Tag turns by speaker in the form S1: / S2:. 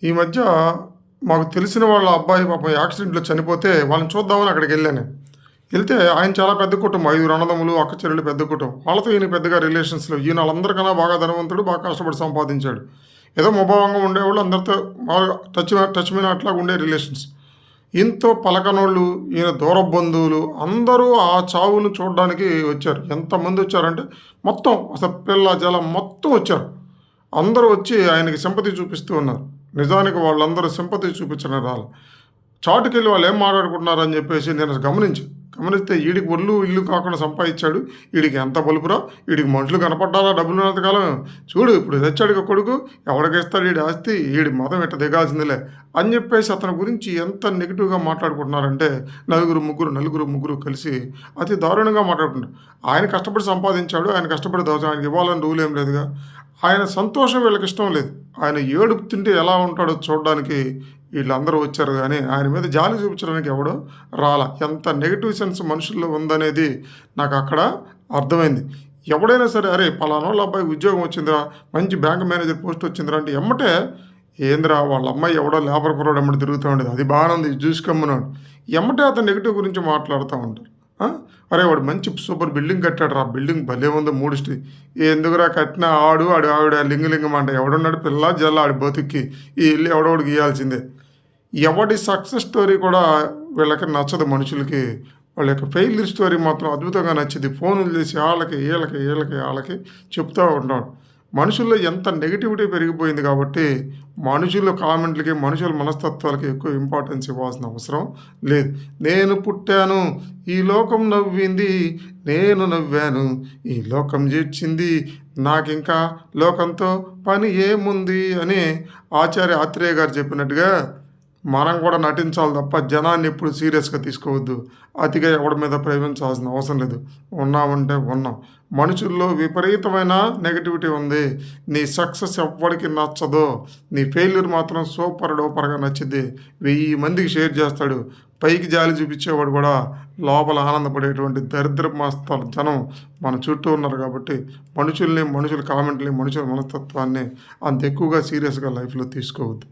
S1: ఈ మధ్య మాకు తెలిసిన వాళ్ళ అబ్బాయి పాపం యాక్సిడెంట్‌లో చనిపోతే వాళ్ళని చూద్దామని అక్కడికెళ్ళాను నేను. ఎళ్తే ఆయన చాలా పెద్ద కుటుంబం. 5 అన్నదమ్ములు, అక్క చెల్లెలు పెద్ద కుటుంబం. వాళ్ళతో ఈయనకి పెద్దగా రిలేషన్స్ లేవు. ఈయన ఆళ్ళందరికన్నా బాగా ధనవంతుడు, బాగా కష్టపడి సంపాదించాడు. ఏదో ముభావంగా ఉండేవాళ్ళు అందరితో బాగా టచ్ మీ నాట్ లాగా ఉండే రిలేషన్స్. ఈయనతో పలకనోళ్ళు, ఈయన దూరపు బంధువులు అందరూ ఆ చావును చూడ్డానికి వచ్చారు. ఎంతమందొచ్చారంటే మొత్తం అసలు పిల్ల, జల మొత్తం వచ్చారు. అందరూ వచ్చి ఆయనకి సింపతి చూపిస్తూ ఉన్నారు. నిజానికి వాళ్ళందరూ సింపతి చూపించడం రాల. చాటుకెళ్ళి వాళ్ళు ఏం మాట్లాడుకుంటున్నారని చెప్పేసి నేను గమనిస్తే ఈడికి ఒళ్ళు ఇల్లు కాకుండా సంపాదించాడు. ఈడికి ఎంత బలుపురా, ఈడికి మనుషులు కనపడ్డారా డబ్బులు ఉన్నంతకాలం. చూడు ఇప్పుడు తెచ్చాడు కొడుకు, ఎవడికిస్తాడు ఈడి ఆస్తి, ఈడి మతం ఇట్ట దిగాల్సిందిలే అని చెప్పేసి అతని గురించి ఎంత నెగిటివ్గా మాట్లాడుకుంటున్నారంటే నలుగురు ముగ్గురు కలిసి అతి దారుణంగా మాట్లాడుకుంటారు. ఆయన కష్టపడి సంపాదించాడు, ఆయన కష్టపడి దోచ, ఆయనకి ఇవ్వాలని రూల్ ఏం లేదుగా. ఆయన సంతోషం వీళ్ళకి ఇష్టం లేదు. ఆయన ఏడుపు తింటే ఎలా ఉంటాడో చూడడానికి వీళ్ళందరూ వచ్చారు కానీ ఆయన మీద జాలి చూపించడానికి ఎవడో రాల. ఎంత నెగిటివ్ సెన్స్ మనుషుల్లో ఉందనేది నాకు అక్కడ అర్థమైంది. ఎవడైనా సరే అరే పలానోళ్ళ అబ్బాయి ఉద్యోగం వచ్చిందిరా, మంచి బ్యాంక్ మేనేజర్ పోస్ట్ వచ్చిందిరా అంటే ఎమ్మటే ఏందిరా వాళ్ళ అమ్మాయి ఎవడో లేబర్ కుర్రాడు ఎమ్మటి తిరుగుతూ ఉండేది, అది బాగానే ఉంది చూసుకమ్మన్నాడు. ఎమ్మటే అతను నెగిటివ్ గురించి మాట్లాడుతూ ఉంటారు. అరే వాడు మంచి సూపర్ బిల్డింగ్ కట్టాడు రా, బిల్డింగ్ భలే ఉంది 3 స్టేజ్. ఎందుకురా కట్టిన ఆవిడ లింగలింగం అంట, ఎవడున్నాడు పిల్ల జల్ల ఆడి బతుక్కి ఈ ఇల్లు ఎవడోడికి ఇవ్వాల్సిందే. ఎవడి సక్సెస్ స్టోరీ కూడా వీళ్ళకి నచ్చదు మనుషులకి. వాళ్ళ యొక్క ఫెయిల్యూర్ స్టోరీ మాత్రం అద్భుతంగా నచ్చింది. ఫోన్లు చేసి వాళ్ళకి చెప్తూ ఉంటాడు. మనుషుల్లో ఎంత నెగిటివిటీ పెరిగిపోయింది కాబట్టి మనుషుల కామెంట్లకి, మనుషుల మనస్తత్వాలకి ఎక్కువ ఇంపార్టెన్స్ ఇవ్వాల్సిన అవసరం లేదు. నేను పుట్టాను, ఈ లోకం నవ్వింది, నేను నవ్వాను, ఈ లోకం చేర్చింది, నాకింకా లోకంతో పని ఏముంది అని ఆచార్య ఆత్రేయ గారు చెప్పినట్టుగా మనం కూడా నటించాలి తప్ప జనాన్ని ఎప్పుడు సీరియస్గా తీసుకోవద్దు. అతిగా ఎవడి మీద ప్రేమించాల్సిన అవసరం లేదు. ఉన్నామంటే ఉన్నాం. మనుషుల్లో విపరీతమైన నెగటివిటీ ఉంది. నీ సక్సెస్ ఎవ్వడికి నచ్చదో, నీ ఫెయిల్యూర్ మాత్రం సూపర్ డూపర్గా నచ్చింది. 1000 మందికి షేర్ చేస్తాడు. పైకి జాలి చూపించేవాడు కూడా లోపల ఆనందపడేటువంటి దరిద్రపు మస్తాల జనం మన చుట్టూ ఉన్నారు. కాబట్టి మనుషుల కామెంట్ని, మనుషుల మనస్తత్వాన్ని అంత ఎక్కువగా సీరియస్గా లైఫ్లో తీసుకోవద్దు.